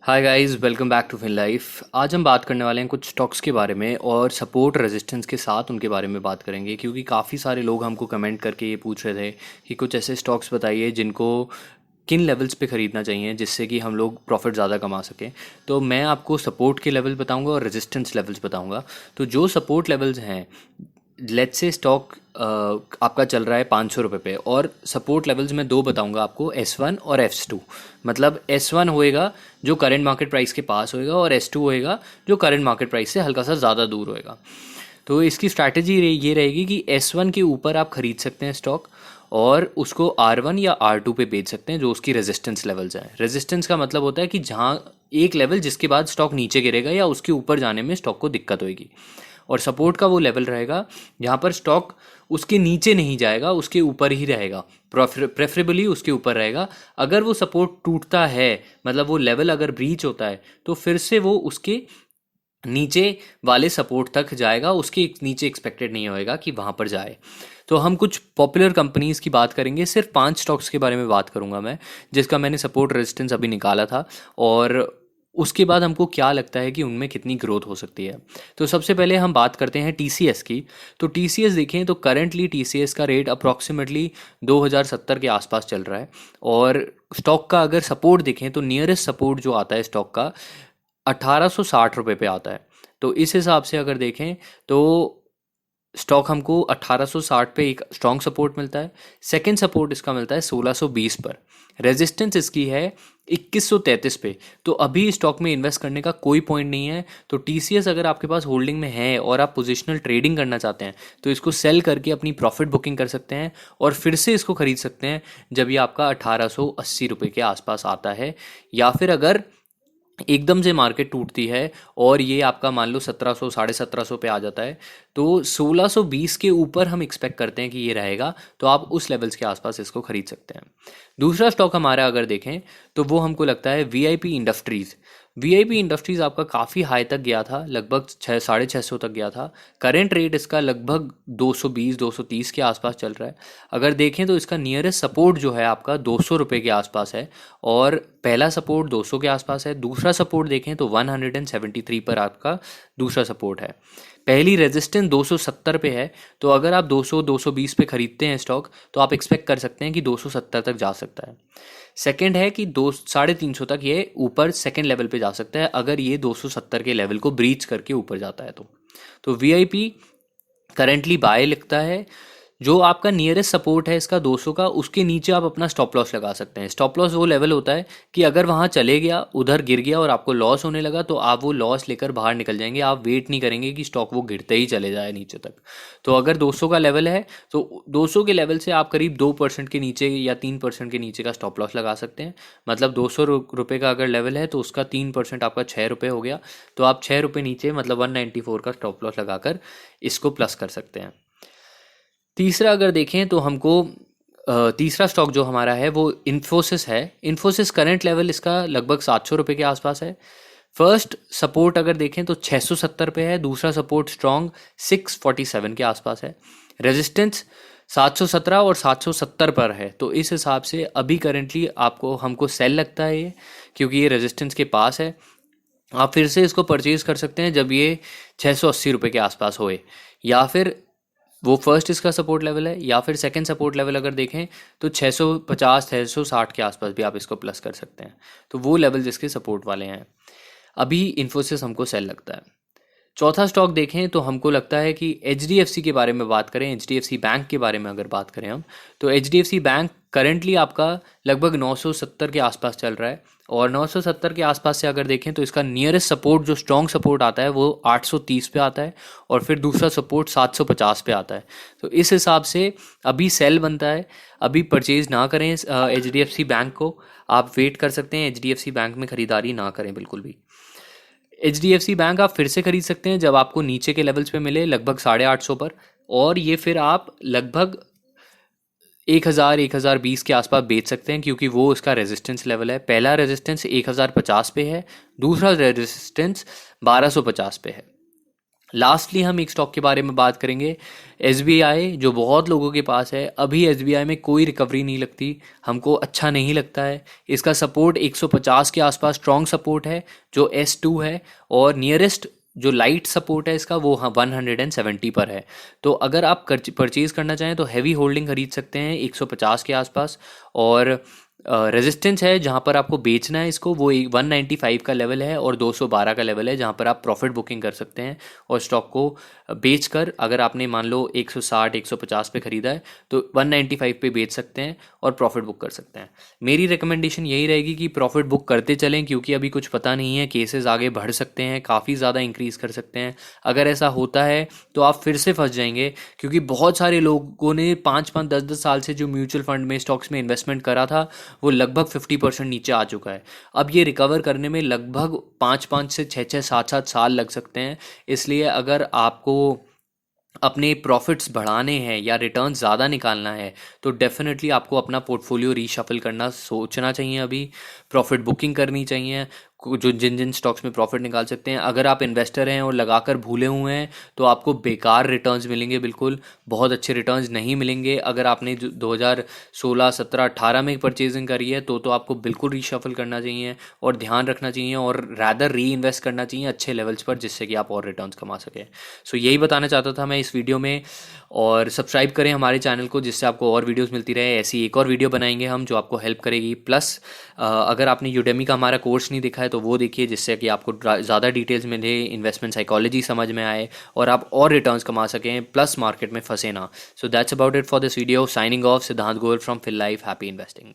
Hi guys, welcome back to fin life. आज हम बात करने वाले हैं कुछ स्टॉक्स के बारे में और सपोर्ट रेजिस्टेंस के साथ उनके बारे में बात करेंगे, क्योंकि काफ़ी सारे लोग हमको कमेंट करके ये पूछ रहे थे कि कुछ ऐसे स्टॉक्स बताइए जिनको किन लेवल्स पे ख़रीदना चाहिए जिससे कि हम लोग प्रॉफिट ज़्यादा कमा सकें। तो मैं आपको सपोर्ट के लेवल बताऊंगा और रेजिस्टेंस लेवल्स बताऊंगा। तो जो सपोर्ट लेवल्स हैं, लेट्स से स्टॉक आपका चल रहा है 500 रुपये पे, और सपोर्ट लेवल्स मैं दो बताऊंगा आपको, S1 और S2। मतलब S1 होएगा जो करंट मार्केट प्राइस के पास होएगा, और S2 होएगा जो करंट मार्केट प्राइस से हल्का सा ज़्यादा दूर होएगा। तो इसकी स्ट्रैटेजी ये रहेगी कि S1 के ऊपर आप खरीद सकते हैं स्टॉक, और उसको R1 या R2 पे बेच सकते हैं जो उसकी रेजिस्टेंस लेवल्स हैं। रेजिस्टेंस का मतलब होता है कि जहाँ एक लेवल जिसके बाद स्टॉक नीचे गिरेगा या उसके ऊपर जाने में स्टॉक को दिक्कत होगी। और सपोर्ट का वो लेवल रहेगा जहाँ पर स्टॉक उसके नीचे नहीं जाएगा, उसके ऊपर ही रहेगा, प्रेफरेबली उसके ऊपर रहेगा। अगर वो सपोर्ट टूटता है, मतलब वो लेवल अगर ब्रीच होता है, तो फिर से वो उसके नीचे वाले सपोर्ट तक जाएगा, उसके नीचे एक्सपेक्टेड नहीं होएगा कि वहाँ पर जाए। तो हम कुछ पॉपुलर कंपनीज की बात करेंगे, सिर्फ 5 स्टॉक्स के बारे में बात करूंगा मैं, जिसका मैंने सपोर्ट रेजिस्टेंस अभी निकाला था, और उसके बाद हमको क्या लगता है कि उनमें कितनी ग्रोथ हो सकती है। तो सबसे पहले हम बात करते हैं TCS की। तो TCS देखें तो करंटली TCS का रेट अप्रॉक्सीमेटली 2070 के आसपास चल रहा है। और स्टॉक का अगर सपोर्ट देखें तो नियरेस्ट सपोर्ट जो आता है स्टॉक का 1860 रुपये पे आता है। तो इस हिसाब से अगर देखें तो स्टॉक हमको 1860 पे एक स्ट्रॉन्ग सपोर्ट मिलता है। सेकंड सपोर्ट इसका मिलता है 1620 पर। रेजिस्टेंस इसकी है 2133 पे। तो अभी स्टॉक में इन्वेस्ट करने का कोई पॉइंट नहीं है। तो TCS अगर आपके पास होल्डिंग में है और आप पोजिशनल ट्रेडिंग करना चाहते हैं तो इसको सेल करके अपनी प्रॉफिट बुकिंग कर सकते हैं, और फिर से इसको खरीद सकते हैं जब ये आपका 1880 रुपये के आसपास आता है। या फिर अगर एकदम से मार्केट टूटती है और ये आपका मान लो 1700 1750 पे आ जाता है, तो 1620 के ऊपर हम एक्सपेक्ट करते हैं कि ये रहेगा, तो आप उस लेवल्स के आसपास इसको खरीद सकते हैं। दूसरा स्टॉक हमारा अगर देखें तो वो हमको लगता है VIP इंडस्ट्रीज़। VIP इंडस्ट्रीज़ आपका काफ़ी हाई तक गया था, लगभग 600 तक गया था। करेंट रेट इसका लगभग 220 230 के आसपास चल रहा है। अगर देखें तो इसका नियरेस्ट सपोर्ट जो है आपका 200 रुपये के आसपास है, और पहला सपोर्ट 200 के आसपास है। दूसरा सपोर्ट देखें तो 173 पर आपका दूसरा सपोर्ट है। पहली रेजिस्टेंस 270 पे है। तो अगर आप 200 220 पे खरीदते हैं स्टॉक, तो आप एक्सपेक्ट कर सकते हैं कि 270 तक जा सकता है। सेकंड है कि 350 तक ये ऊपर सेकंड लेवल पे जा सकता है, अगर ये 270 के लेवल को ब्रीच करके ऊपर जाता है तो VIP करेंटली बाय लिखता है। जो आपका नियरेस्ट सपोर्ट है इसका 200 का, उसके नीचे आप अपना स्टॉप लॉस लगा सकते हैं। स्टॉप लॉस वो लेवल होता है कि अगर वहाँ चले गया, उधर गिर गया और आपको लॉस होने लगा, तो आप वो लॉस लेकर बाहर निकल जाएंगे। आप वेट नहीं करेंगे कि स्टॉक वो गिरते ही चले जाए नीचे तक। तो अगर 200 का लेवल है तो 200 के लेवल से आप करीब 2% के नीचे या 3% के नीचे का स्टॉप लॉस लगा सकते हैं। मतलब 200 रुपये का अगर लेवल है तो उसका 3% आपका 6 रुपये हो गया। तो आप 6 रुपये नीचे, मतलब 194 का स्टॉप लॉस लगाकर इसको प्लस कर सकते हैं। तीसरा अगर देखें तो हमको तीसरा स्टॉक जो हमारा है वो इन्फोसिस है। इन्फोसिस करंट लेवल इसका लगभग 700 रुपये के आसपास है। फर्स्ट सपोर्ट अगर देखें तो 670 पे है। दूसरा सपोर्ट स्ट्रॉन्ग 647 के आसपास है। रेजिस्टेंस 717 और 770 पर है। तो इस हिसाब से अभी करेंटली हमको सेल लगता है ये, क्योंकि ये रेजिस्टेंस के पास है। आप फिर से इसको परचेज कर सकते हैं जब ये 680 रुपये के आसपास होए, या फिर वो फर्स्ट इसका सपोर्ट लेवल है, या फिर सेकंड सपोर्ट लेवल अगर देखें तो 650 660 के आसपास भी आप इसको प्लस कर सकते हैं। तो वो लेवल जिसके सपोर्ट वाले हैं। अभी इन्फोसिस हमको सेल लगता है। चौथा स्टॉक देखें तो हमको लगता है कि HDFC के बारे में बात करें, HDFC बैंक के बारे में अगर बात करें हम, तो HDFC बैंक करंटली आपका लगभग 970 के आसपास चल रहा है। और 970 के आसपास से अगर देखें तो इसका नियरेस्ट सपोर्ट जो स्ट्रॉन्ग सपोर्ट आता है वो 830 पे आता है, और फिर दूसरा सपोर्ट 750 पे आता है। तो इस हिसाब से अभी सेल बनता है। अभी परचेज ना करें HDFC बैंक को, आप वेट कर सकते हैं। HDFC बैंक में खरीदारी ना करें बिल्कुल भी। HDFC बैंक आप फिर से खरीद सकते हैं जब आपको नीचे के लेवल्स पे मिले, लगभग 850 पर, और ये फिर आप लगभग 1020 के आसपास बेच सकते हैं, क्योंकि वो इसका रेजिस्टेंस लेवल है। पहला रेजिस्टेंस 1050 पे है, दूसरा रेजिस्टेंस 1250 पे है। लास्टली हम एक स्टॉक के बारे में बात करेंगे, एसबीआई, जो बहुत लोगों के पास है। अभी एसबीआई में कोई रिकवरी नहीं लगती, हमको अच्छा नहीं लगता है। इसका सपोर्ट 150 के आसपास स्ट्रॉन्ग सपोर्ट है जो S2 है, और नियरेस्ट जो लाइट सपोर्ट है इसका वो 170 पर है। तो अगर आप परचेज करना चाहें तो हैवी होल्डिंग खरीद सकते हैं 150 के आसपास। और रेजिस्टेंस है जहाँ पर आपको बेचना है इसको, वो 195 का लेवल है, और 212 का लेवल है जहाँ पर आप प्रॉफिट बुकिंग कर सकते हैं और स्टॉक को बेचकर, अगर आपने मान लो 160 150 पे खरीदा है तो 195 पे बेच सकते हैं और प्रॉफिट बुक कर सकते हैं। मेरी रिकमेंडेशन यही रहेगी कि प्रॉफिट बुक करते चलें, क्योंकि अभी कुछ पता नहीं है, केसेस आगे बढ़ सकते हैं, काफ़ी ज़्यादा इंक्रीज़ कर सकते हैं। अगर ऐसा होता है तो आप फिर से फंस जाएंगे, क्योंकि बहुत सारे लोगों ने 5-5 10-10 साल से जो म्यूचुअल फंड में स्टॉक्स में इन्वेस्टमेंट करा था वो लगभग 50% नीचे आ चुका है। अब ये रिकवर करने में लगभग 5-5 से 6-6 7-7 साल लग सकते हैं। इसलिए अगर आपको अपने प्रॉफिट्स बढ़ाने हैं या रिटर्न ज़्यादा निकालना है तो डेफिनेटली आपको अपना पोर्टफोलियो रीशफल करना सोचना चाहिए। अभी प्रॉफिट बुकिंग करनी चाहिए, जो जिन जिन स्टॉक्स में प्रॉफिट निकाल सकते हैं। अगर आप इन्वेस्टर हैं और लगाकर भूले हुए हैं तो आपको बेकार रिटर्न्स मिलेंगे, बिल्कुल बहुत अच्छे रिटर्न्स नहीं मिलेंगे। अगर आपने 2016 17 18 में परचेजिंग करी है तो आपको बिल्कुल रीशफल करना चाहिए और ध्यान रखना चाहिए, और रैदर री इन्वेस्ट करना चाहिए अच्छे लेवल्स पर, जिससे कि आप और रिटर्न्स कमा सकें। सो यही बताना चाहता था मैं इस वीडियो में। और सब्सक्राइब करें हमारे चैनल को, जिससे आपको और वीडियोस मिलती रहे। ऐसी एक और वीडियो बनाएंगे हम जो आपको हेल्प करेगी। प्लस अगर आपने यूडेमी का हमारा कोर्स नहीं देखा है तो वो देखिए, जिससे कि आपको ज़्यादा डिटेल्स मिले, इन्वेस्टमेंट साइकोलॉजी समझ में आए और आप और रिटर्न्स कमा सकें, प्लस मार्केट में फंसे ना। So that's about it for this video. Signing off, Siddhant Goyal from Phil Life. Happy investing.